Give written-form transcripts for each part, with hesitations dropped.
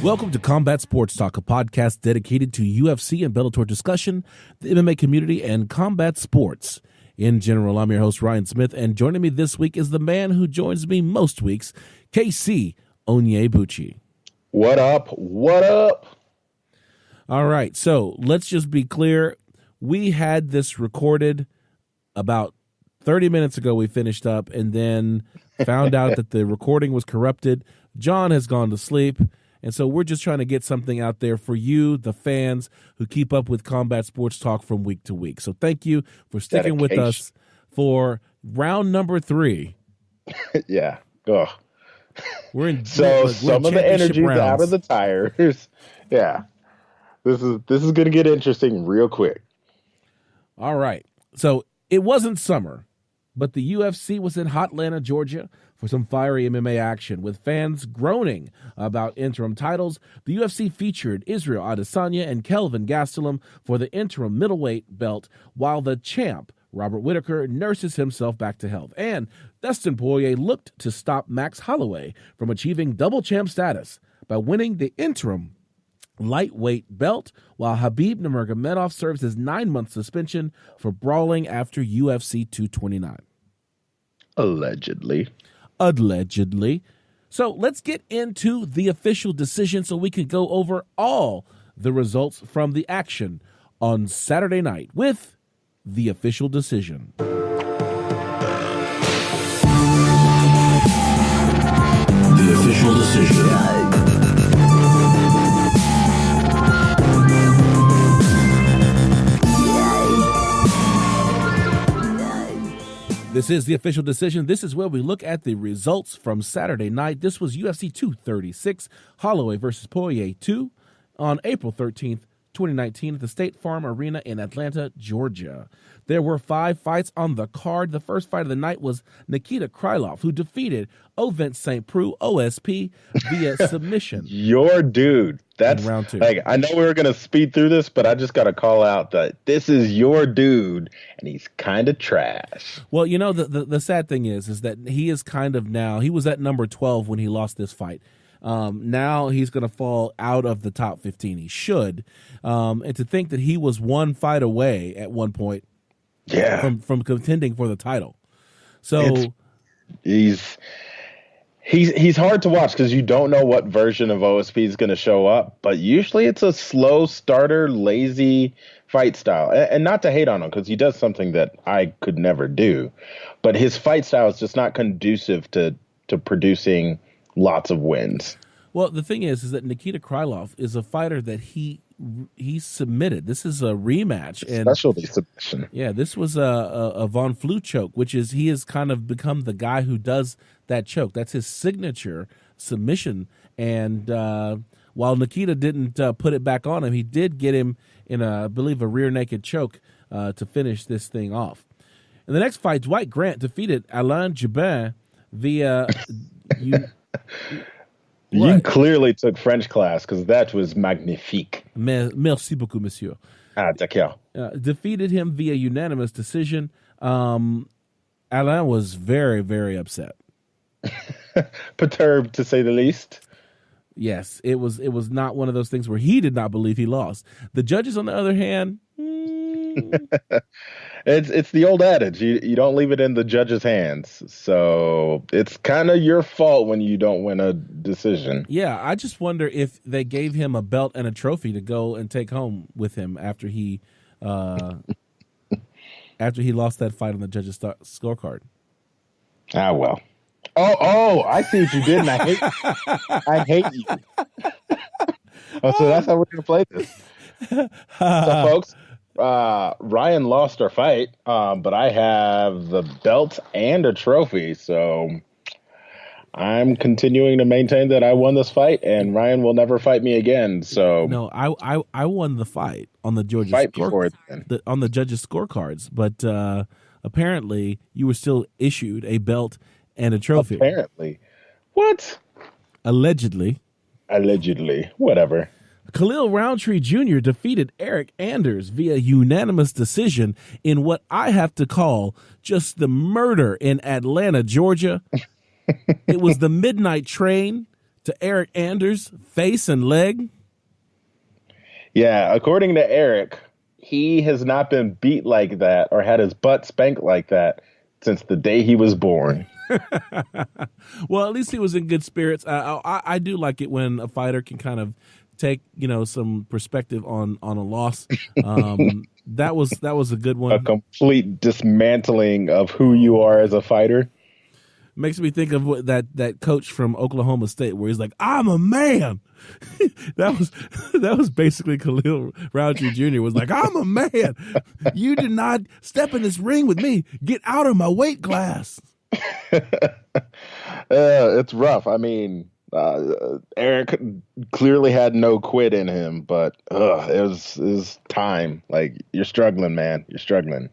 Welcome to Combat Sports Talk, a podcast dedicated to UFC and Bellator discussion, the MMA community, and combat sports. In general, I'm your host, Ryan Smith, and joining me this week is the man who joins me most weeks, KC Onyebuchi. What up? What up? All right, so let's just be clear. We had this recorded about 30 minutes ago. We finished up and then found out that the recording was corrupted. John has gone to sleep. And so we're just trying to get something out there for you, the fans who keep up with Combat Sports Talk from week to week. So thank you for sticking with us for round number 3. Yeah. Ugh. We're in some of the energy's rounds. out of the tires. Yeah. This is going to get interesting real quick. All right. So it wasn't summer, but the UFC was in Hotlanta, Georgia, for some fiery MMA action, with fans groaning about interim titles. The UFC featured Israel Adesanya and Kelvin Gastellum for the interim middleweight belt, while the champ, Robert Whitaker, nurses himself back to health. And Dustin Poirier looked to stop Max Holloway from achieving double champ status by winning the interim lightweight belt, while Khabib Nurmagomedov serves his 9-month suspension for brawling after UFC 229. Allegedly. So let's get into the official decision so we can go over all the results from the action on Saturday night with the official decision. The official decision. This is the official decision. This is where we look at the results from Saturday night. This was UFC 236, Holloway versus Poirier 2 on April 13th, 2019 at the State Farm Arena in Atlanta, Georgia. There were 5 fights on the card. The first fight of the night was Nikita Krylov, who defeated Ovent St. Preux, OSP, via submission. Your dude. That's round 2. Like, I know we were going to speed through this, but I just got to call out that this is your dude, and he's kind of trash. Well, you know, the sad thing is that he is kind of now, he was at number 12 when he lost this fight. Now he's going to fall out of the top 15. He should. And to think that he was one fight away at one point from contending for the title. So He's hard to watch because you don't know what version of OSP is going to show up, but usually it's a slow starter, lazy fight style. And not to hate on him because he does something that I could never do, but his fight style is just not conducive to producing lots of wins. Well, the thing is that Nikita Krylov is a fighter that he submitted. This is a rematch, and specialty submission. Yeah, this was a Von Flue choke, which is he has kind of become the guy who does that choke. That's his signature submission. And while Nikita didn't put it back on him, he did get him in I believe, a rear naked choke to finish this thing off. In the next fight, Dwight Grant defeated Alain Jubin via. You clearly took French class because that was magnifique. Merci beaucoup, monsieur. D'accord. Defeated him via unanimous decision. Alain was very, very upset. Perturbed, to say the least. Yes, it was not one of those things where he did not believe he lost. The judges, on the other hand, it's the old adage. You don't leave it in the judge's hands. So it's kind of your fault when you don't win a decision. Yeah, I just wonder if they gave him a belt and a trophy to go and take home with him after he lost that fight on the judges' scorecard. Ah, well. Oh, I see what you did, and I hate you. Oh, so that's how we're going to play this. So, folks, Ryan lost our fight, but I have the belt and a trophy, so I'm continuing to maintain that I won this fight, and Ryan will never fight me again. So no, I won the fight on the judges' on the judges' scorecards, but apparently you were still issued a belt and a trophy. Apparently, what? Allegedly, whatever. Khalil Roundtree Jr. defeated Eric Anders via unanimous decision in what I have to call just the murder in Atlanta, Georgia. It was the midnight train to Eric Anders' face and leg. Yeah, according to Eric, he has not been beat like that or had his butt spanked like that since the day he was born. Well, at least he was in good spirits. I do like it when a fighter can kind of take some perspective on a loss. That was a good one. A complete dismantling of who you are as a fighter. Makes me think of that coach from Oklahoma State where he's like, "I'm a man." that was basically Khalil Roundtree Jr. was like, "I'm a man. You did not step in this ring with me. Get out of my weight class." It's rough. I mean, Eric clearly had no quit in him, but it was time. Like, you're struggling, man. You're struggling.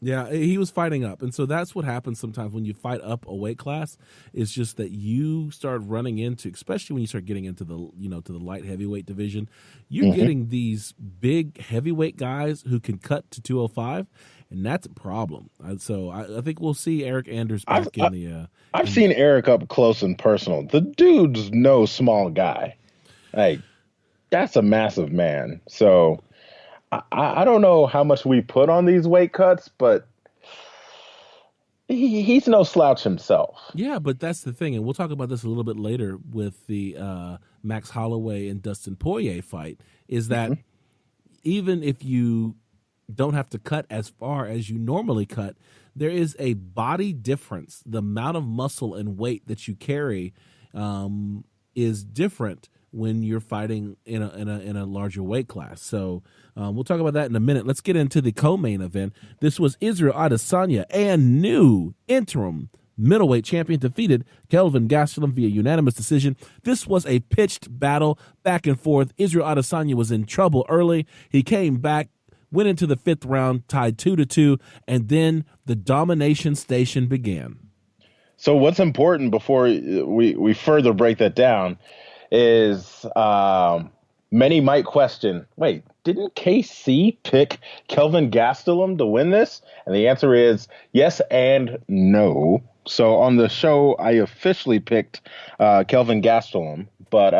Yeah, he was fighting up, and so that's what happens sometimes when you fight up a weight class. It's just that you start running into, especially when you start getting into the to the light heavyweight division, you're getting these big heavyweight guys who can cut to 205, and that's a problem. So I think we'll see Eric Anders back in the. I've seen Eric up close and personal. The dude's no small guy. Like, that's a massive man. So. I don't know how much we put on these weight cuts, but he's no slouch himself. Yeah, but that's the thing, and we'll talk about this a little bit later with the Max Holloway and Dustin Poirier fight, is that even if you don't have to cut as far as you normally cut, there is a body difference. The amount of muscle and weight that you carry is different when you're fighting in a larger weight class. So we'll talk about that in a minute. Let's get into the co-main event. This was Israel Adesanya and new interim middleweight champion defeated Kelvin Gastellum via unanimous decision. This was a pitched battle back and forth. Israel Adesanya was in trouble early. He came back, went into the fifth round, tied 2-2, and then the domination station began. So what's important before we further break that down is many might question, wait, didn't KC pick Kelvin Gastelum to win this? And the answer is yes and no. So on the show, I officially picked Kelvin Gastelum, but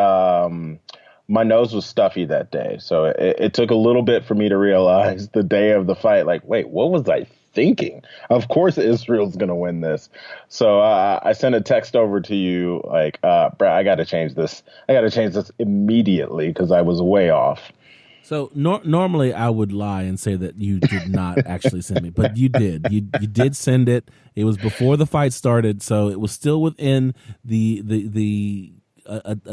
my nose was stuffy that day. So it took a little bit for me to realize the day of the fight, like, wait, what was I thinking? Of course Israel's going to win this. So I sent a text over to you like, Brad, I got to change this. I got to change this immediately because I was way off. So normally I would lie and say that you did not actually send me, but you did. You did send it. It was before the fight started, so it was still within the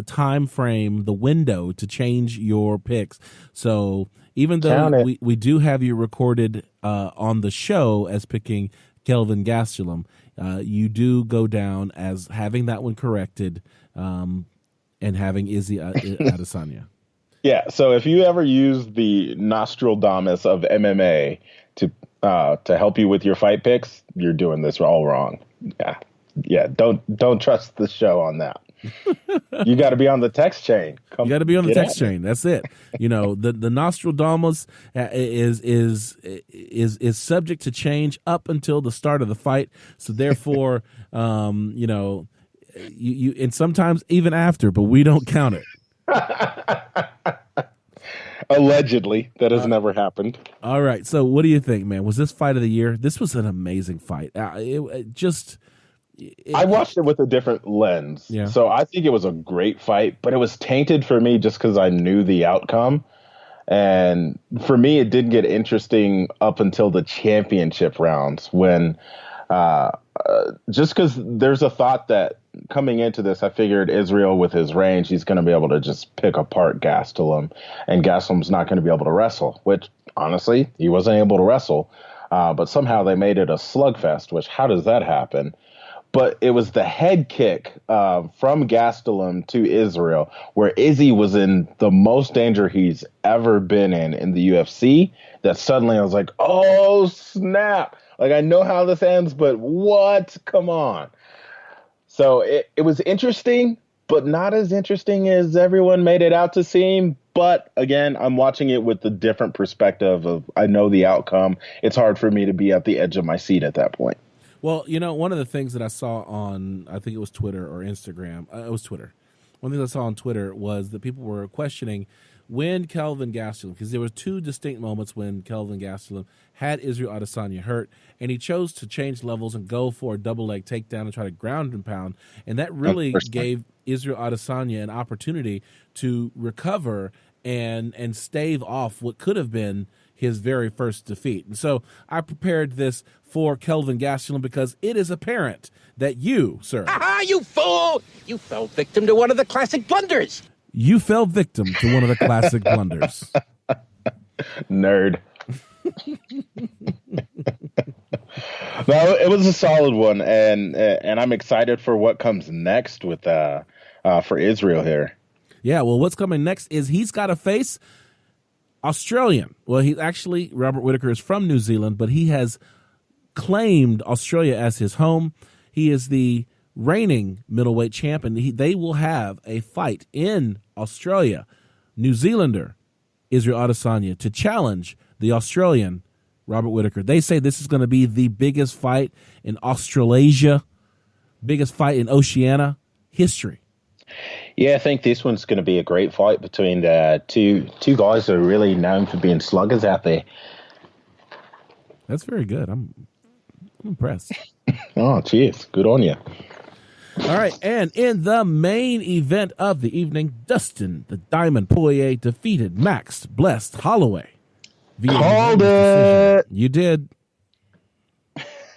time frame, the window to change your picks. So even though we do have you recorded on the show as picking Kelvin Gastelum, you do go down as having that one corrected and having Izzy Adesanya. Yeah, so if you ever use the Nostradamus of MMA to help you with your fight picks, you're doing this all wrong. Yeah. Don't trust the show on that. You got to be on the text chain. You got to be on the text chain. That's it. The Nostradamus is subject to change up until the start of the fight. So therefore, you and sometimes even after, but we don't count it. Allegedly, that has never happened. All right. So what do you think, man? Was this fight of the year? This was an amazing fight. I watched it with a different lens. Yeah. So I think it was a great fight, but it was tainted for me just because I knew the outcome. And for me, it didn't get interesting up until the championship rounds when just because there's a thought that coming into this, I figured Israel with his range, he's going to be able to just pick apart Gastelum, and Gastelum's not going to be able to wrestle, which honestly, he wasn't able to wrestle. But somehow they made it a slugfest, which how does that happen? But it was the head kick from Gastelum to Israel where Izzy was in the most danger he's ever been in the UFC, that suddenly I was like, oh, snap. Like, I know how this ends, but what? Come on. So it was interesting, but not as interesting as everyone made it out to seem. But again, I'm watching it with the different perspective of I know the outcome. It's hard for me to be at the edge of my seat at that point. Well, one of the things that I saw on, I think it was Twitter or Instagram, it was Twitter, one thing I saw on Twitter was that people were questioning when Kelvin Gastelum, because there were two distinct moments when Kelvin Gastelum had Israel Adesanya hurt, and he chose to change levels and go for a double leg takedown and try to ground and pound, and that really gave Israel Adesanya an opportunity to recover and stave off what could have been his very first defeat. And so I prepared this for Kelvin Gastellum because it is apparent that you, sir. Aha, you fool! You fell victim to one of the classic blunders. You fell victim to one of the classic blunders. Nerd. No, it was a solid one, and I'm excited for what comes next with for Israel here. Yeah, well, what's coming next is he's got to face Australian. Well, he's actually, Robert Whitaker is from New Zealand, but he has claimed Australia as his home. He is the reigning middleweight champion. They will have a fight in Australia. New Zealander Israel Adesanya to challenge the Australian Robert Whitaker. They say this is going to be the biggest fight in Australasia, biggest fight in Oceania history. Yeah, I think this one's going to be a great fight between the two guys who are really known for being sluggers out there. That's very good. I'm impressed. Oh, cheers. Good on you. All right, and in the main event of the evening, Dustin the Diamond Poirier defeated Max Blessed Holloway. Called it. You did.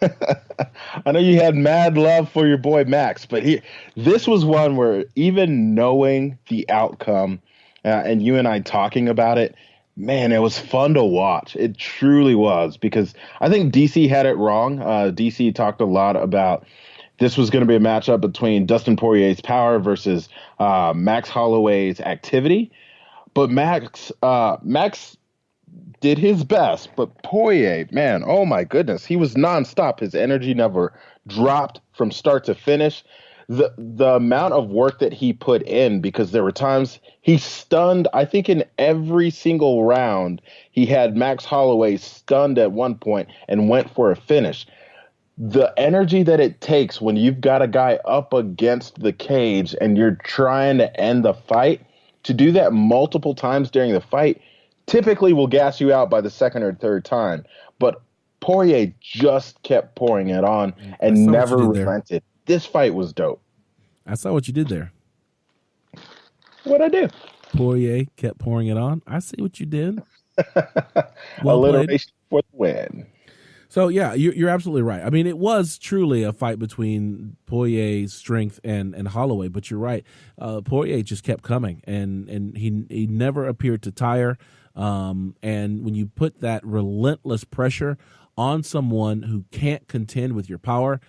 I know you had mad love for your boy Max, but this was one where even knowing the outcome and you and I talking about it, man, it was fun to watch. It truly was, because I think DC had it wrong. DC talked a lot about this was going to be a matchup between Dustin Poirier's power versus Max Holloway's activity. But Max did his best, but Poirier, man, oh my goodness, he was nonstop. His energy never dropped from start to finish. The amount of work that he put in, because there were times he stunned, I think in every single round, he had Max Holloway stunned at one point and went for a finish. The energy that it takes when you've got a guy up against the cage and you're trying to end the fight, to do that multiple times during the fight, typically will gas you out by the second or third time. But Poirier just kept pouring it on and never relented. This fight was dope. I saw what you did there. What'd I do? Poirier kept pouring it on. I see what you did. Alliteration for the win. So, yeah, you're absolutely right. I mean, it was truly a fight between Poirier's strength and Holloway, but you're right. Poirier just kept coming, and he never appeared to tire. And when you put that relentless pressure on someone who can't contend with your power,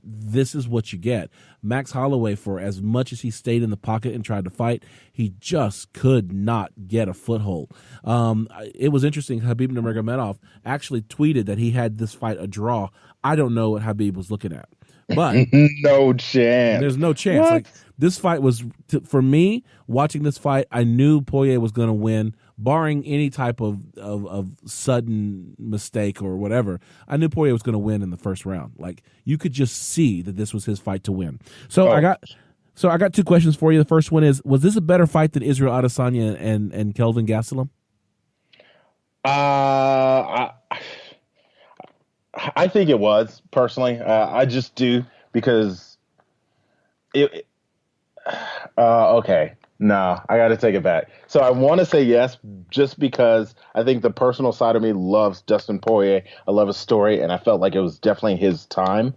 this is what you get. Max Holloway, for as much as he stayed in the pocket and tried to fight, he just could not get a foothold. It was interesting. Khabib Nurmagomedov actually tweeted that he had this fight a draw. I don't know what Khabib was looking at, but no chance. There's no chance. What? Like, this fight was, for me, watching this fight, I knew Poirier was going to win, barring any type of sudden mistake or whatever. I knew Poirier was going to win in the first round. Like, you could just see that this was his fight to win. So I got two questions for you. The first one is, was this a better fight than Israel Adesanya and Kelvin Gastellum? I think it was, personally. I just do, because okay. No, I got to take it back. So I want to say yes, just because I think the personal side of me loves Dustin Poirier. I love his story, and I felt like it was definitely his time.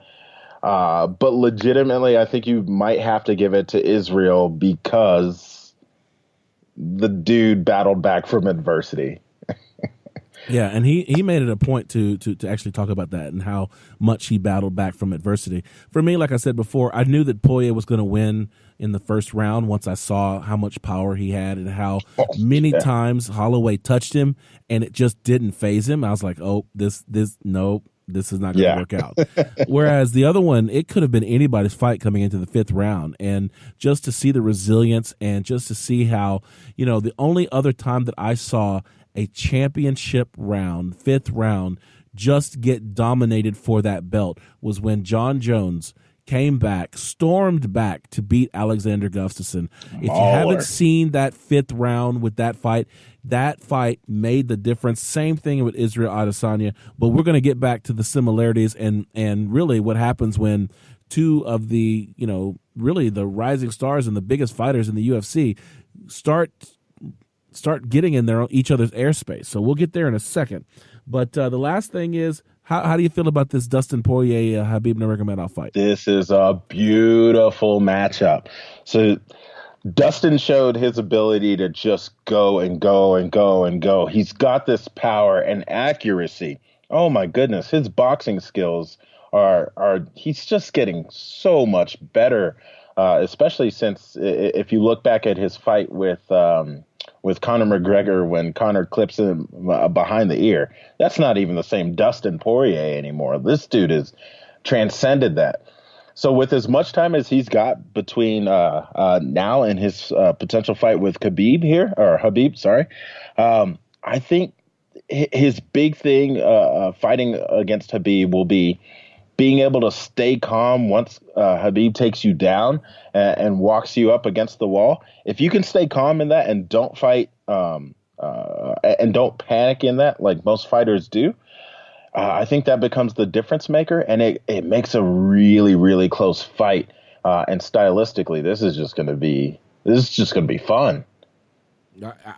But legitimately, I think you might have to give it to Israel, because the dude battled back from adversity. Yeah, and he made it a point to actually talk about that and how much he battled back from adversity. For me, like I said before, I knew that Poirier was going to win in the first round once I saw how much power he had and how many times Holloway touched him and it just didn't faze him. I was like, oh, this is not going to work out. Whereas the other one, it could have been anybody's fight coming into the fifth round. And just to see the resilience and just to see how, the only other time that I saw a championship round, fifth round, just get dominated for that belt was when John Jones came back, stormed back to beat Alexander Gustafsson. If you Mauler. haven't seen that 5th round with that fight made the difference. Same thing with Israel Adesanya, but we're going to get back to the similarities and really what happens when two of the, really the rising stars and the biggest fighters in the UFC start getting in each other's airspace. So we'll get there in a second. But the last thing is, how do you feel about this Dustin Poirier Khabib Nurmagomedov fight? This is a beautiful matchup. So Dustin showed his ability to just go and go and go and go. He's got this power and accuracy. Oh my goodness, his boxing skills are he's just getting so much better, especially since if you look back at his fight with Conor McGregor when Conor clips him behind the ear. That's not even the same Dustin Poirier anymore. This dude has transcended that. So with as much time as he's got between now and his potential fight with Khabib, sorry, I think his big thing fighting against Khabib will be being able to stay calm once Khabib takes you down and walks you up against the wall. If you can stay calm in that and don't fight and don't panic in that like most fighters do, I think that becomes the difference maker, and it makes a really, really close fight. And stylistically, this is just going to be fun.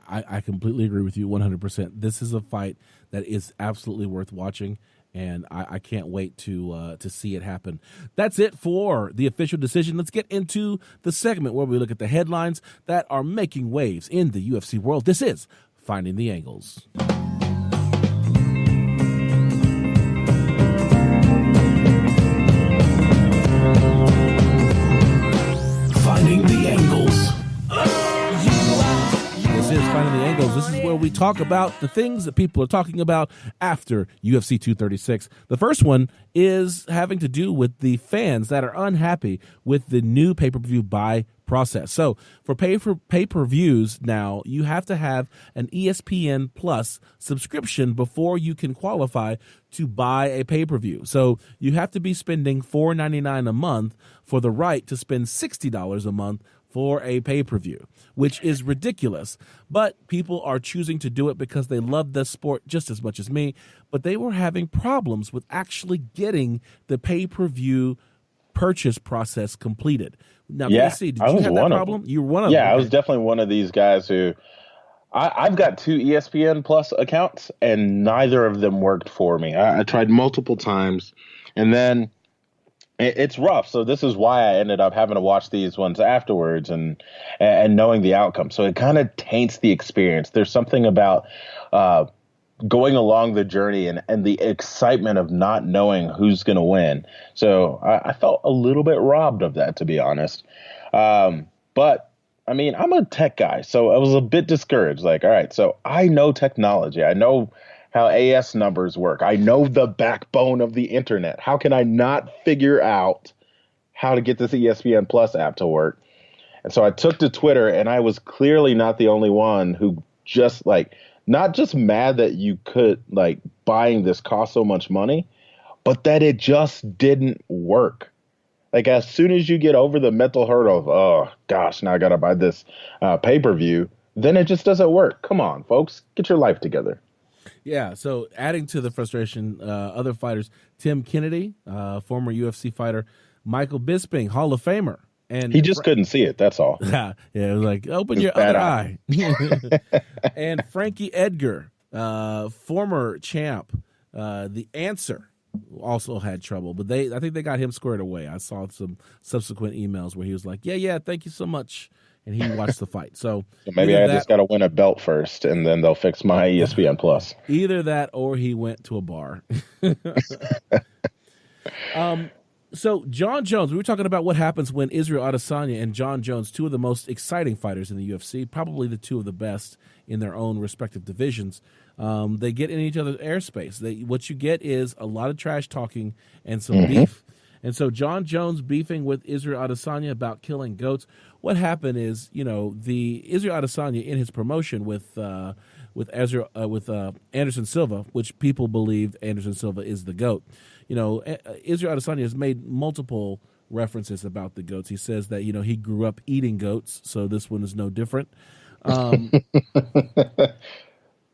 I completely agree with you 100%. This is a fight that is absolutely worth watching, and I can't wait to see it happen. That's it for the official decision. Let's get into the segment where we look at the headlines that are making waves in the UFC world. This is Finding the Angles. Finding the Angles. This is Finding the Angles. This is where we talk about the things that people are talking about after UFC 236. The first one is having to do with the fans that are unhappy with the new pay-per-view buy process. So for pay-per-views now, you have to have an ESPN Plus subscription before you can qualify to buy a pay-per-view. So you have to be spending $4.99 a month for the right to spend $60 a month for a pay-per-view, which is ridiculous. But people are choosing to do it because they love the sport just as much as me. But they were having problems with actually getting the pay-per-view purchase process completed. Now, BC, did you have that problem? You were one of them. Yeah, I was definitely one of these guys who I've got 2 ESPN Plus accounts, and neither of them worked for me. I tried multiple times, and then it's rough. So this is why I ended up having to watch these ones afterwards and knowing the outcome. So it kind of taints the experience. There's something about going along the journey and the excitement of not knowing who's going to win. So I felt a little bit robbed of that, to be honest. But I mean, I'm a tech guy, so I was a bit discouraged. Like, all right, so I know technology. I know how AS numbers work. I know the backbone of the internet. How can I not figure out how to get this ESPN Plus app to work? And so I took to Twitter, and I was clearly not the only one who just not just mad that you could buying this cost so much money, but that it just didn't work. Like, as soon as you get over the mental hurdle of, oh gosh, now I got to buy this pay-per-view, then it just doesn't work. Come on, folks, get your life together. Yeah, so adding to the frustration, other fighters, Tim Kennedy, former UFC fighter, Michael Bisping, Hall of Famer. And he just couldn't see it, that's all. Yeah, it was like, open your other eye. And Frankie Edgar, former champ, The Answer, also had trouble. But I think they got him squared away. I saw some subsequent emails where he was like, yeah, thank you so much. And he watched the fight. So maybe I just got to win a belt first, and then they'll fix my ESPN Plus. Either that, or he went to a bar. So John Jones, we were talking about what happens when Israel Adesanya and John Jones, two of the most exciting fighters in the UFC, probably the two of the best in their own respective divisions, they get in each other's airspace. What you get is a lot of trash talking and some beef. And so John Jones beefing with Israel Adesanya about killing goats. What happened is, the Israel Adesanya in his promotion with Anderson Silva, which people believe Anderson Silva is the GOAT. Israel Adesanya has made multiple references about the goats. He says that, he grew up eating goats, so this one is no different.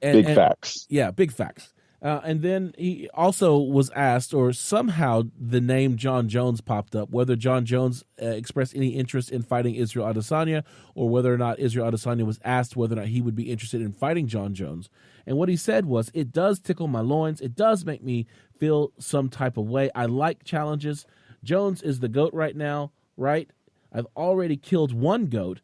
Big facts. Yeah, big facts. And then he also was asked, or somehow the name John Jones popped up, whether John Jones expressed any interest in fighting Israel Adesanya, or whether or not Israel Adesanya was asked whether or not he would be interested in fighting John Jones. And what he said was, it does tickle my loins. It does make me feel some type of way. I like challenges. Jones is the GOAT right now, right? I've already killed one GOAT,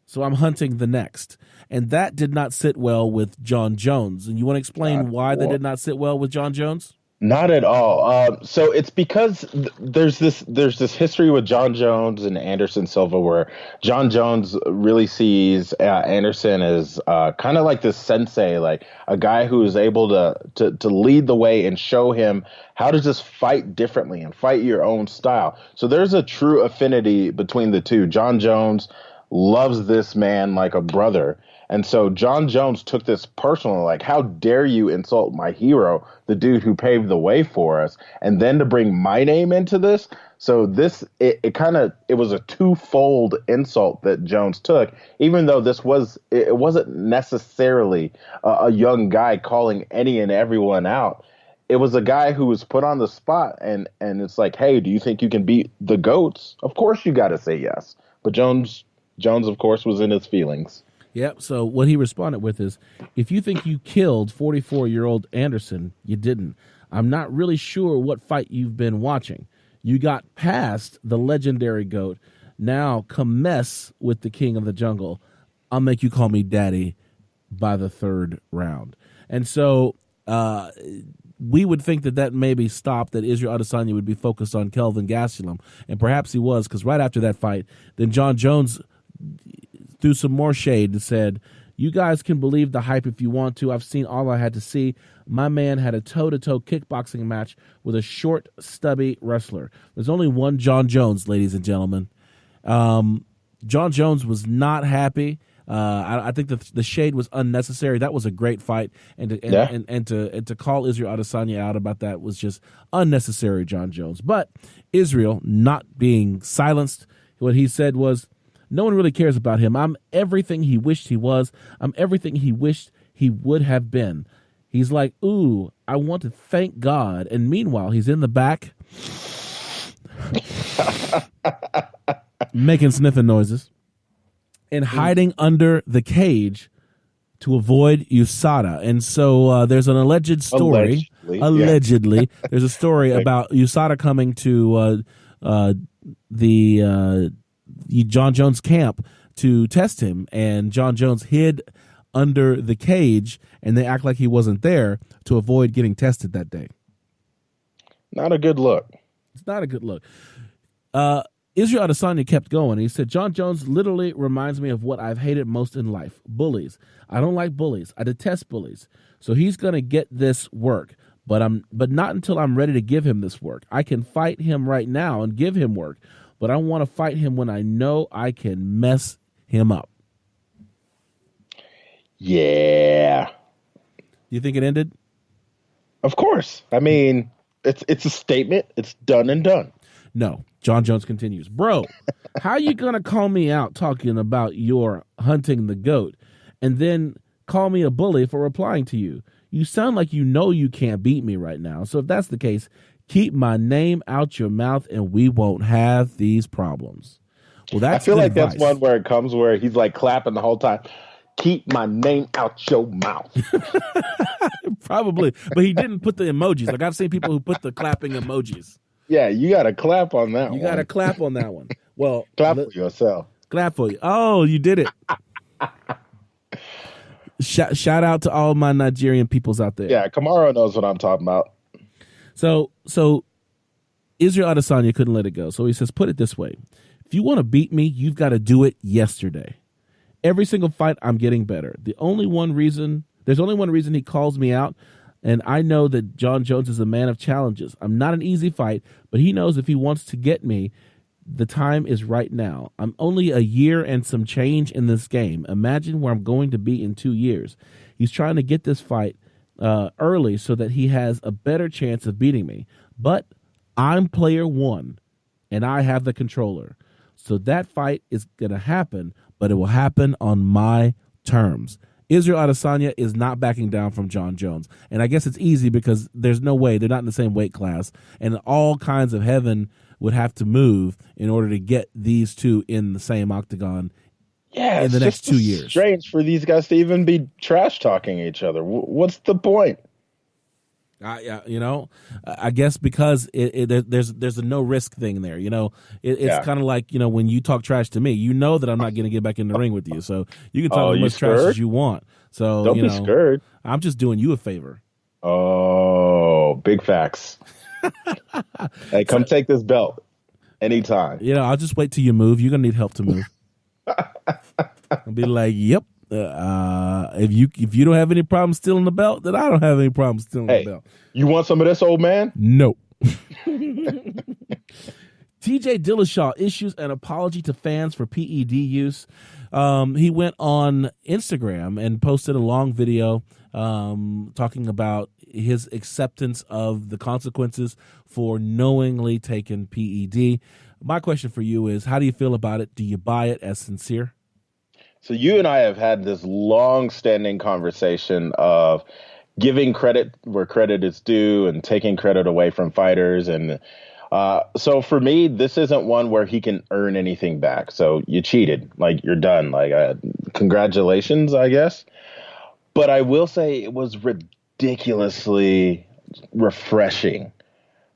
so I'm hunting the next. And that did not sit well with John Jones. And you want to explain why that did not sit well with John Jones? Not at all. So it's because there's this history with John Jones and Anderson Silva where John Jones really sees Anderson as kind of like this sensei, like a guy who is able to lead the way and show him how to just fight differently and fight your own style. So there's a true affinity between the two. John Jones loves this man like a brother. And so John Jones took this personally, like, how dare you insult my hero, the dude who paved the way for us, and then to bring my name into this. So it was a twofold insult that Jones took, even though it wasn't necessarily a young guy calling any and everyone out. It was a guy who was put on the spot, and it's like, hey, do you think you can beat the GOATs? Of course you got to say yes. But Jones, of course, was in his feelings. Yep. So what he responded with is, if you think you killed 44-year-old Anderson, you didn't. I'm not really sure what fight you've been watching. You got past the legendary GOAT. Now come mess with the king of the jungle. I'll make you call me daddy by the third round. And so we would think that maybe stopped, that Israel Adesanya would be focused on Kelvin Gastellum. And perhaps he was, because right after that fight, then John Jones threw some more shade and said, you guys can believe the hype if you want to. I've seen all I had to see. My man had a toe-to-toe kickboxing match with a short, stubby wrestler. There's only one John Jones, ladies and gentlemen. John Jones was not happy. I think the shade was unnecessary. That was a great fight, and to call Israel Adesanya out about that was just unnecessary, John Jones. But Israel, not being silenced, what he said was, no one really cares about him. I'm everything he wished he was. I'm everything he wished he would have been. He's like, ooh, I want to thank God. And meanwhile, he's in the back making sniffing noises and hiding under the cage to avoid USADA. And so there's an alleged story. Allegedly. There's a story about USADA coming to the John Jones camp to test him, and John Jones hid under the cage, and they act like he wasn't there to avoid getting tested that day. Not a good look. It's not a good look. Israel Adesanya kept going. He said, John Jones literally reminds me of what I've hated most in life, bullies. I don't like bullies. I detest bullies. So he's going to get this work, but not until I'm ready to give him this work. I can fight him right now and give him work, but I want to fight him when I know I can mess him up. Yeah. Do you think it ended? Of course. I mean, it's a statement. It's done and done. No. John Jones continues. Bro, how you going to call me out talking about your hunting the GOAT and then call me a bully for replying to you? You sound like you know you can't beat me right now. So if that's the case, keep my name out your mouth and we won't have these problems. Well, that's I feel like advice. That's one where it comes where he's like clapping the whole time. Keep my name out your mouth. Probably. But he didn't put the emojis. Like I've seen people who put the clapping emojis. Yeah, you got to clap on that one. You got to clap on that one. Well, clap for yourself. Clap for you. Oh, you did it. Shout out to all my Nigerian peoples out there. Yeah, Kamaru knows what I'm talking about. So Israel Adesanya couldn't let it go. So he says, put it this way. If you want to beat me, you've got to do it yesterday. Every single fight, I'm getting better. There's only one reason he calls me out, and I know that John Jones is a man of challenges. I'm not an easy fight, but he knows if he wants to get me, the time is right now. I'm only a year and some change in this game. Imagine where I'm going to be in 2 years. He's trying to get this fight early so that he has a better chance of beating me. But I'm player one. and I have the controller. So that fight is going to happen, but it will happen on my terms. Israel Adesanya is not backing down from John Jones. And I guess it's easy because there's no way. They're not in the same weight class. And all kinds of heaven would have to move in order to get these two in the same octagon in the next 2 years. It's strange for these guys to even be trash talking each other. What's the point? I guess because there's a no risk thing there. It's kind of like, when you talk trash to me, that I'm not going to get back in the ring with you. So you can talk as much trash as you want. So don't be scared. I'm just doing you a favor. Oh, big facts. Hey, come take this belt anytime. I'll just wait till you move. You're gonna need help to move. I'll be like, yep. If you don't have any problems stealing the belt, then I don't have any problems stealing the belt. You want some of this, old man? No. TJ Dillashaw issues an apology to fans for PED use. He went on Instagram and posted a long video talking about his acceptance of the consequences for knowingly taking PED. My question for you is, how do you feel about it? Do you buy it as sincere? So you and I have had this long-standing conversation of giving credit where credit is due and taking credit away from fighters. And so for me, this isn't one where he can earn anything back. So you cheated, like you're done. Like congratulations, I guess. But I will say it was ridiculously refreshing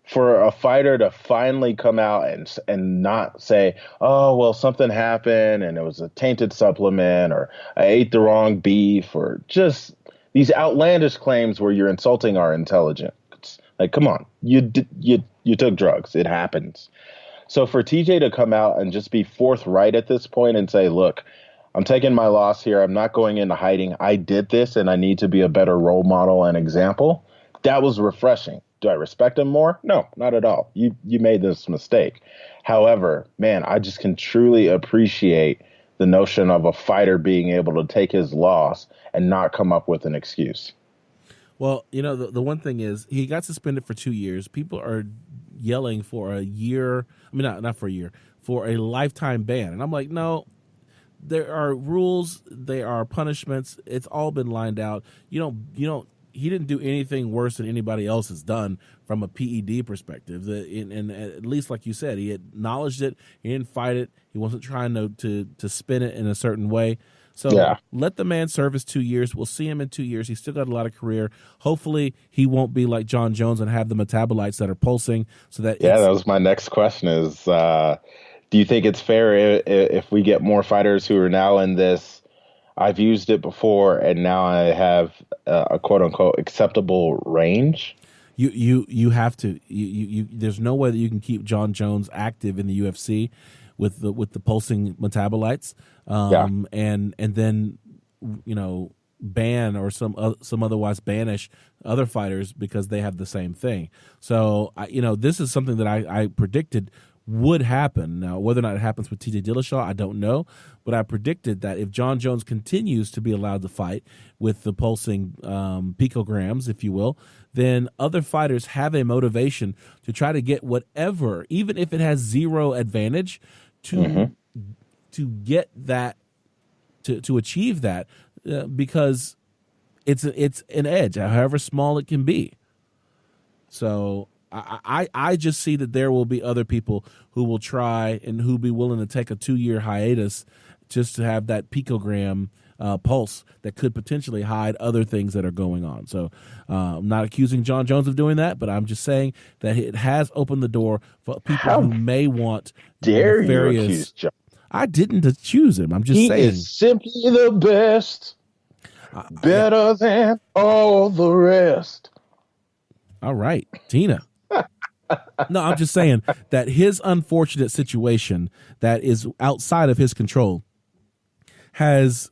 for a fighter to finally come out and not say, oh, well, something happened and it was a tainted supplement, or I ate the wrong beef, or just these outlandish claims where you're insulting our intelligence. Like, come on, you took drugs. It happens. So for TJ to come out and just be forthright at this point and say, look, I'm taking my loss here. I'm not going into hiding. I did this and I need to be a better role model and example. That was refreshing. Do I respect him more? No, not at all. You made this mistake. However, man, I just can truly appreciate the notion of a fighter being able to take his loss and not come up with an excuse. Well, the one thing is he got suspended for 2 years. People are yelling for a year. I mean, not for a year, for a lifetime ban. And I'm like, no, there are rules. There are punishments. It's all been lined out. He didn't do anything worse than anybody else has done from a PED perspective. And at least, like you said, he acknowledged it. He didn't fight it. He wasn't trying to spin it in a certain way. So let the man serve his 2 years. We'll see him in 2 years. He's still got a lot of career. Hopefully, he won't be like John Jones and have the metabolites that are pulsing. That was my next question is, do you think it's fair if we get more fighters who are now in this, I've used it before and now I have a quote unquote acceptable range? You have to. There's no way that you can keep John Jones active in the UFC with the pulsing metabolites, and then ban or some otherwise banish other fighters because they have the same thing. So this is something that I predicted would happen. Now, whether or not it happens with TJ Dillashaw, I don't know. But I predicted that if John Jones continues to be allowed to fight with the pulsing picograms, if you will, then other fighters have a motivation to try to get whatever, even if it has zero advantage, to get that, to achieve that, because it's an edge, however small it can be. So I just see that there will be other people who will try and who be willing to take a 2-year hiatus just to have that picogram pulse that could potentially hide other things that are going on. So I'm not accusing John Jones of doing that, but I'm just saying that it has opened the door for people who may want nefarious. You accuse John? I didn't accuse him. I'm just saying. He is simply the best, better than all the rest. All right, Tina. No, I'm just saying that his unfortunate situation that is outside of his control has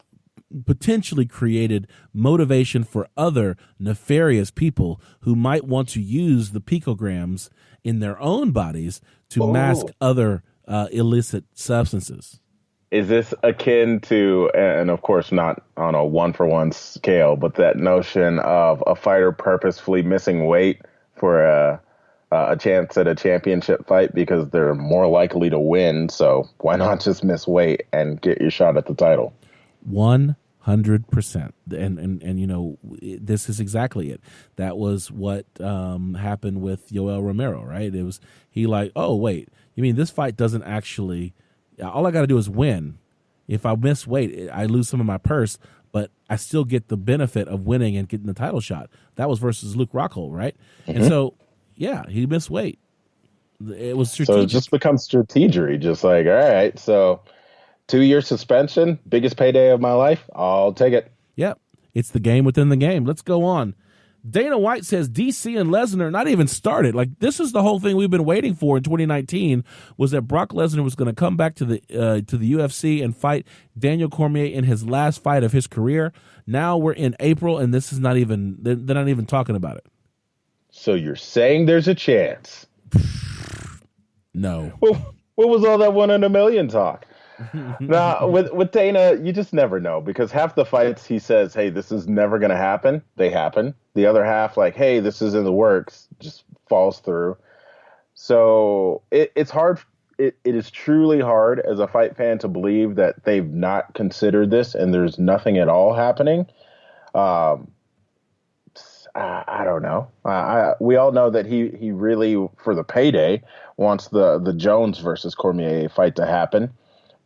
potentially created motivation for other nefarious people who might want to use the picograms in their own bodies to mask other illicit substances. Is this akin to, and of course not on a 1-for-1 scale, but that notion of a fighter purposefully missing weight for a chance at a championship fight because they're more likely to win. So why not just miss weight and get your shot at the title? 100%. And you know, this is exactly it. That was what happened with Yoel Romero, right? It was he like, oh wait, you mean this fight doesn't actually? All I got to do is win. If I miss weight, I lose some of my purse, but I still get the benefit of winning and getting the title shot. That was versus Luke Rockhold, right? Mm-hmm. And so, yeah, he missed weight. It was strategic. So it just becomes strategery. Just like, all right, so 2-year suspension, biggest payday of my life. I'll take it. Yep. It's the game within the game. Let's go on. Dana White says DC and Lesnar not even started. Like, this is the whole thing we've been waiting for in 2019 was that Brock Lesnar was going to come back to the UFC and fight Daniel Cormier in his last fight of his career. Now we're in April, and this is not even they're not even talking about it. So you're saying there's a chance? No. Well, what was all that 1 in a million talk? Now, with Dana, you just never know because half the fights he says, hey, this is never going to happen. They happen. The other half, like, hey, this is in the works, just falls through. So it's hard. It is truly hard as a fight fan to believe that they've not considered this and there's nothing at all happening. I don't know. We all know that he really, for the payday, wants the Jones versus Cormier fight to happen.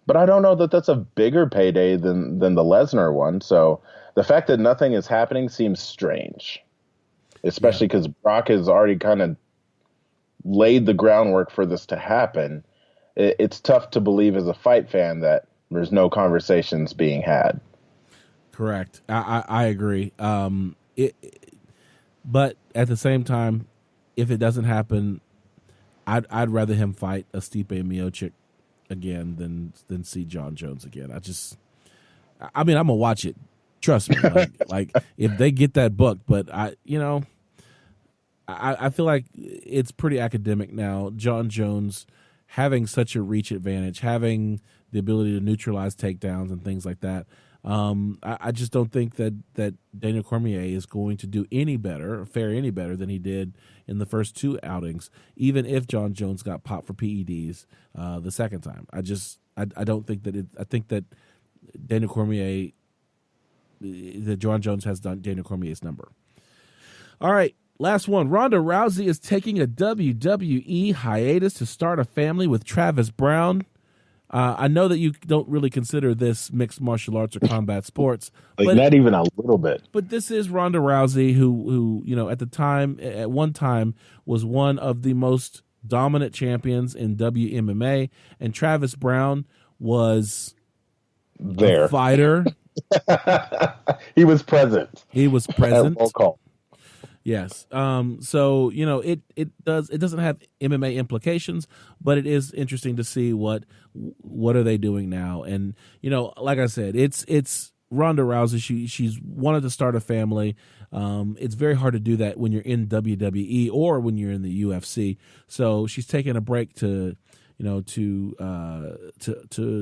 But I don't know that that's a bigger payday than the Lesnar one. So the fact that nothing is happening seems strange, especially because Brock has already kind of laid the groundwork for this to happen. It's tough to believe as a fight fan that there's no conversations being had. Correct. I agree. But at the same time, if it doesn't happen, I'd rather him fight a Stipe Miocic again than see John Jones again. I mean, I'm gonna watch it. Trust me. Like if they get that book, but I feel like it's pretty academic now. John Jones having such a reach advantage, having the ability to neutralize takedowns and things like that. I just don't think that Daniel Cormier is going to do any better, or fare any better than he did in the first 2 outings, even if John Jones got popped for PEDs the second time. I don't think that I think that Daniel Cormier, that John Jones has done Daniel Cormier's number. All right, last one. Ronda Rousey is taking a WWE hiatus to start a family with Travis Browne. I know that you don't really consider this mixed martial arts or combat sports, but not even a little bit. But this is Ronda Rousey, who at one time was one of the most dominant champions in WMMA, and Travis Browne was a fighter. He was present. He was present. Roll call. Yes. So, it doesn't have MMA implications, but it is interesting to see what are they doing now. And, like I said, it's Ronda Rousey. She's wanted to start a family. It's very hard to do that when you're in WWE or when you're in the UFC. So she's taking a break to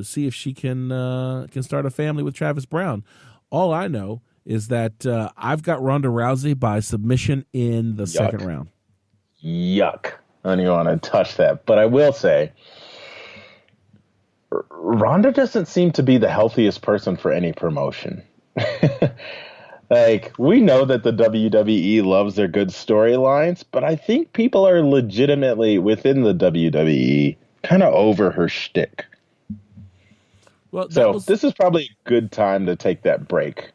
see if she can start a family with Travis Browne. All I know is that I've got Ronda Rousey by submission in the second round. Yuck. I don't even want to touch that. But I will say, Ronda doesn't seem to be the healthiest person for any promotion. Like, we know that the WWE loves their good storylines, but I think people are legitimately, within the WWE, kind of over her shtick. Well, this is probably a good time to take that break.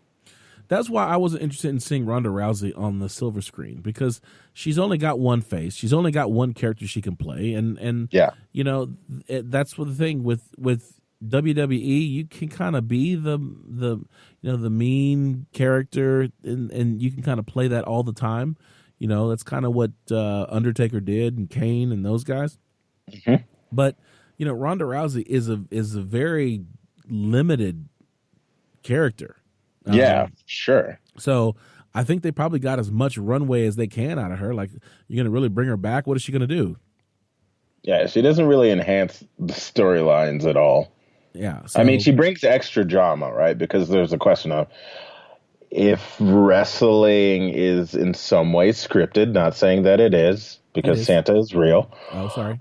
That's why I wasn't interested in seeing Ronda Rousey on the silver screen, because she's only got one face. She's only got one character she can play. And that's the thing with WWE. You can kind of be the mean character and you can kind of play that all the time. That's kind of what Undertaker did and Kane and those guys. Mm-hmm. But, Ronda Rousey is a very limited character. Yeah, sure. So I think they probably got as much runway as they can out of her. Like, you're going to really bring her back? What is she going to do? Yeah, she doesn't really enhance the storylines at all. Yeah. So, I mean, she brings extra drama, right? Because there's a question of, if wrestling is in some way scripted, not saying that it is, because Santa is real. Oh, sorry.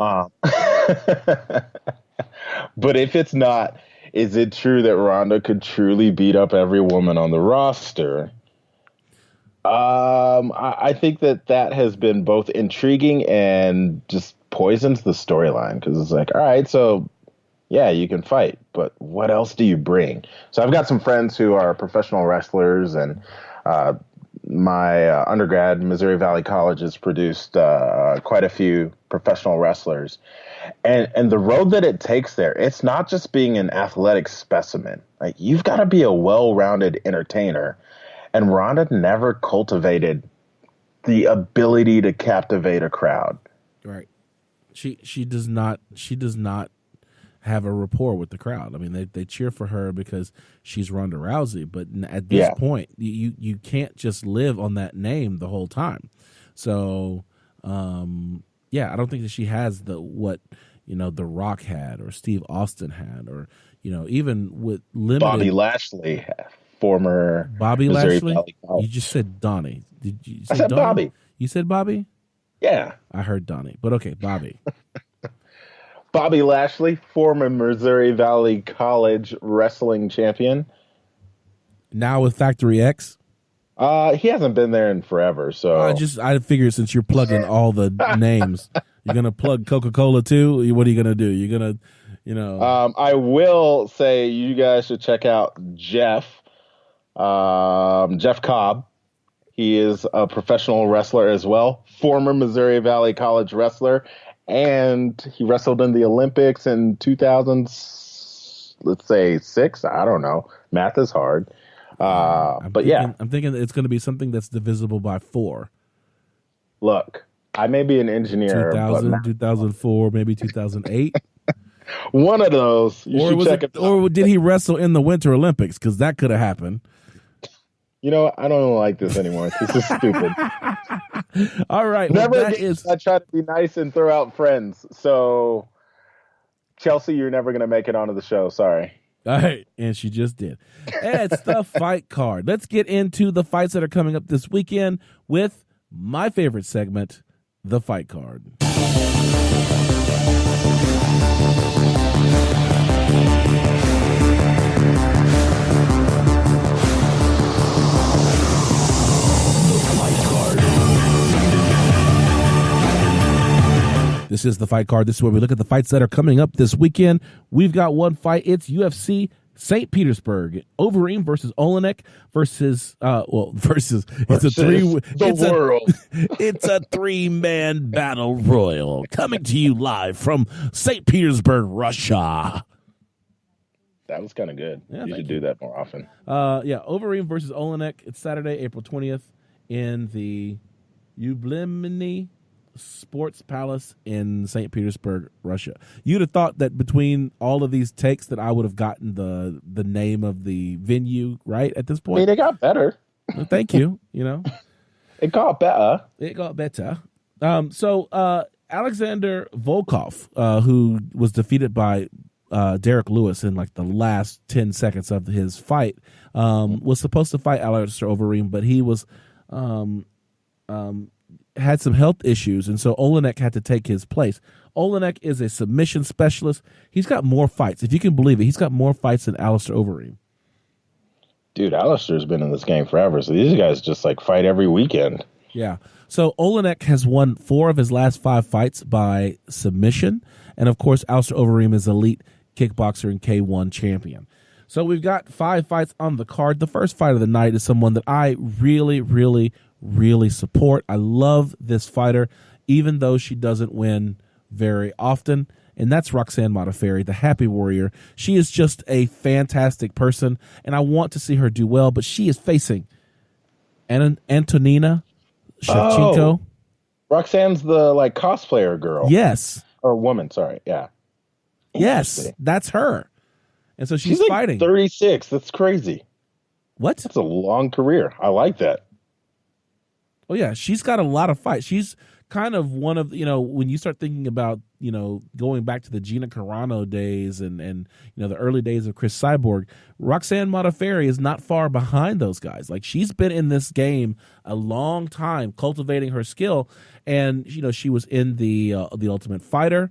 But if it's not, is it true that Ronda could truly beat up every woman on the roster? I think that has been both intriguing and just poisons the storyline, because it's like, all right, so yeah, you can fight, but what else do you bring? So I've got some friends who are professional wrestlers, and my undergrad, Missouri Valley College, has produced quite a few professional wrestlers. And the road that it takes there, it's not just being an athletic specimen. Like, you've got to be a well-rounded entertainer. And Ronda never cultivated the ability to captivate a crowd. Right. She does not have a rapport with the crowd. I mean, they cheer for her because she's Ronda Rousey, but at this point, you can't just live on that name the whole time. So, I don't think that she has what The Rock had, or Steve Austin had, or even with limited. Bobby Lashley, former Bobby Missouri Lashley. Valley College. You just said Donnie. Did you say I said Donnie? Bobby. You said Bobby? Yeah, I heard Donnie, but okay, Bobby. Bobby Lashley, former Missouri Valley College wrestling champion. Now with Factory X. He hasn't been there in forever, so I figured since you're plugging all the names, you're gonna plug Coca-Cola too. What are you gonna do? You're gonna, I will say you guys should check out Jeff Cobb. He is a professional wrestler as well, former Missouri Valley College wrestler, and he wrestled in the Olympics in 2000. Let's say 6. I don't know. Math is hard. I'm thinking it's going to be something that's divisible by 4. Look, I may be an engineer. 2000, 2004, maybe 2008. One of those. Or did he wrestle in the Winter Olympics? Because that could have happened. I don't like this anymore. This is stupid. All right. I try to be nice and throw out friends. So, Chelsea, you're never going to make it onto the show. Sorry. All right, and she just did. It's the fight card. Let's get into the fights that are coming up this weekend with my favorite segment, the fight card. This is the fight card. This is where we look at the fights that are coming up this weekend. We've got one fight. It's UFC St. Petersburg. Overeem versus Olenek versus it's a 3-man battle royal coming to you live from St. Petersburg, Russia. That was kind of good. Yeah, you should do that more often. Overeem versus Olenek. It's Saturday, April 20th in the Ublimny Sports Palace in St. Petersburg, Russia. You'd have thought that between all of these takes that I would have gotten the name of the venue right at this point. I mean, it got better. Well, thank you. It got better. It got better. Alexander Volkov, who was defeated by Derek Lewis in like the last 10 seconds of his fight, was supposed to fight Alistair Overeem, but he was had some health issues, and so Olenek had to take his place. Olenek is a submission specialist. He's got more fights. If you can believe it, he's got more fights than Alistair Overeem. Dude, Alistair's been in this game forever, so these guys just like fight every weekend. Yeah. So Olenek has won 4 of his last 5 fights by submission, and of course, Alistair Overeem is elite kickboxer and K1 champion. So we've got 5 fights on the card. The first fight of the night is someone that I really, really, really support. I love this fighter, even though she doesn't win very often, and that's Roxanne Modafferi, the Happy Warrior. She is just a fantastic person, and I want to see her do well, but she is facing Antonina Shevchenko. Oh, Roxanne's the like cosplayer girl. Yes. Or woman, sorry. Yeah. Yes, that's her. And so she's like fighting. 36. That's crazy. What? That's a long career. I like that. Oh, yeah. She's got a lot of fights. She's kind of one of, when you start thinking about, going back to the Gina Carano days and the early days of Chris Cyborg, Roxanne Modafferi is not far behind those guys. Like, she's been in this game a long time, cultivating her skill. And, she was in the Ultimate Fighter.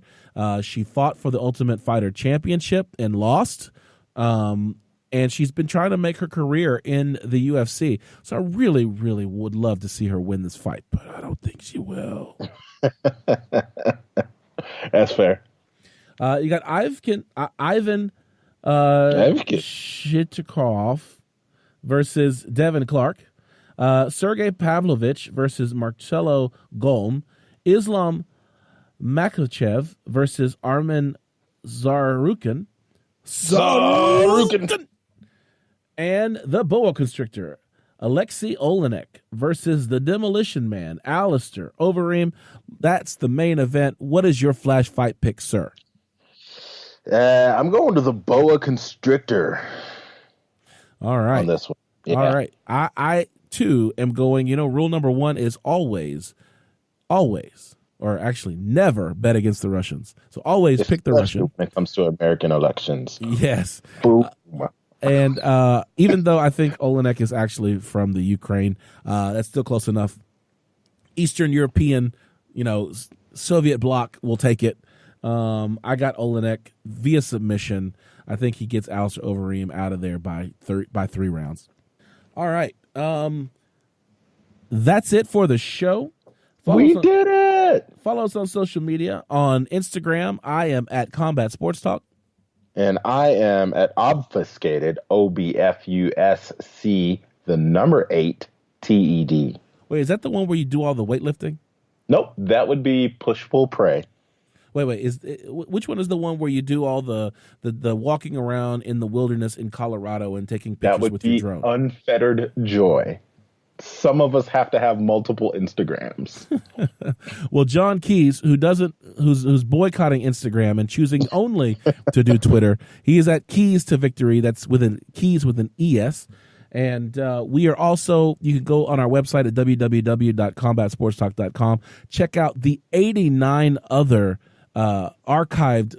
She fought for the Ultimate Fighter Championship and lost. And she's been trying to make her career in the UFC. So I really, really would love to see her win this fight, but I don't think she will. That's fair. You got Ivan Shitakov versus Devin Clark. Sergey Pavlovich versus Marcelo Golm. Islam Makhachev versus Armin Zarukin. And the boa constrictor, Alexei Olenek versus the Demolition Man, Alistair Overeem. That's the main event. What is your flash fight pick, sir? I'm going to the boa constrictor. All right. On this one. Yeah. All right. I too am going, rule number one is always, or actually never bet against the Russians. So always pick the Russian. When it comes to American elections. Yes. Boom. And even though I think Olenek is actually from the Ukraine, that's still close enough. Eastern European, Soviet bloc will take it. I got Olenek via submission. I think he gets Alistair Overeem out of there by 3 rounds. All right. That's it for the show. We did it. Follow us on social media. On Instagram, I am at Combat Sports Talk. And I am at Obfuscated, OBFUSC, the number 8, TED. Wait, is that the one where you do all the weightlifting? Nope, that would be Push Pull Pray. Wait, which one is the one where you do all the walking around in the wilderness in Colorado and taking pictures with your drone? That would be Unfettered Joy. Some of us have to have multiple Instagrams. Well, John Keys, who's boycotting Instagram and choosing only to do Twitter, he is at Keys to Victory. That's Keys with an ES. And we are also, you can go on our website at www.combatsportstalk.com. Check out the 89 other archived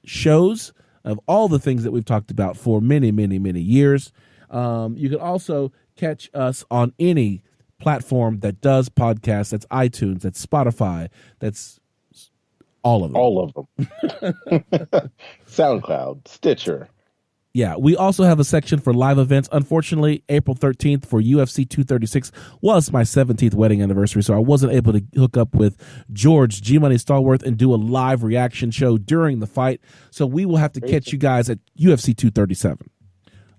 shows of all the things that we've talked about for many, many, many years. You can also catch us on any platform that does podcasts. That's iTunes, that's Spotify, that's all of them. All of them. SoundCloud, Stitcher. Yeah, we also have a section for live events. Unfortunately, April 13th for UFC 236 was my 17th wedding anniversary, so I wasn't able to hook up with George G-Money Stallworth and do a live reaction show during the fight. So we will have to catch you guys at UFC 237.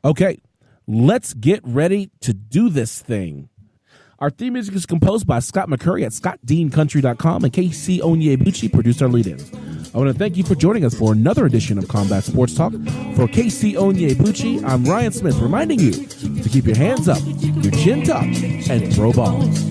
Okay, let's get ready to do this thing. Our theme music is composed by Scott McCurry at scottdeancountry.com, and KC Onyebuchi produced our lead-ins. I want to thank you for joining us for another edition of Combat Sports Talk. For KC Onyebuchi, I'm Ryan Smith, reminding you to keep your hands up, your chin tucked, and throw balls.